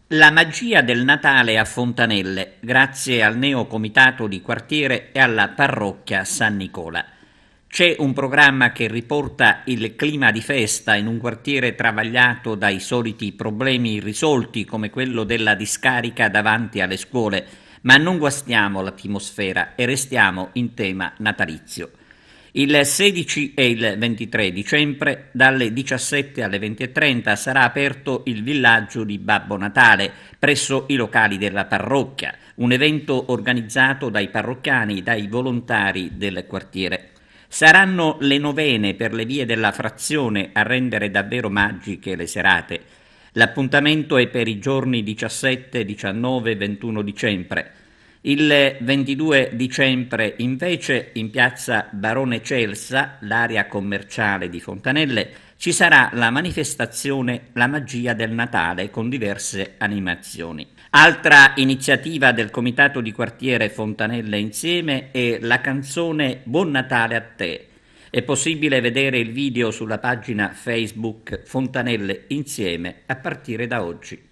La magia del Natale a Fontanelle, grazie al neocomitato di quartiere e alla parrocchia San Nicola. C'è un programma che riporta il clima di festa in un quartiere travagliato dai soliti problemi irrisolti come quello della discarica davanti alle scuole, ma non guastiamo l'atmosfera e restiamo in tema natalizio. Il 16 e il 23 dicembre, dalle 17 alle 20:30, sarà aperto il villaggio di Babbo Natale presso i locali della parrocchia, un evento organizzato dai parrocchiani e dai volontari del quartiere. Saranno le novene per le vie della frazione a rendere davvero magiche le serate. L'appuntamento è per i giorni 17, 19 e 21 dicembre. Il 22 dicembre invece in piazza Barone Celsa, l'area commerciale di Fontanelle, ci sarà la manifestazione La magia del Natale con diverse animazioni. Altra iniziativa del comitato di quartiere Fontanelle Insieme è la canzone Buon Natale a te. È possibile vedere il video sulla pagina Facebook Fontanelle Insieme a partire da oggi.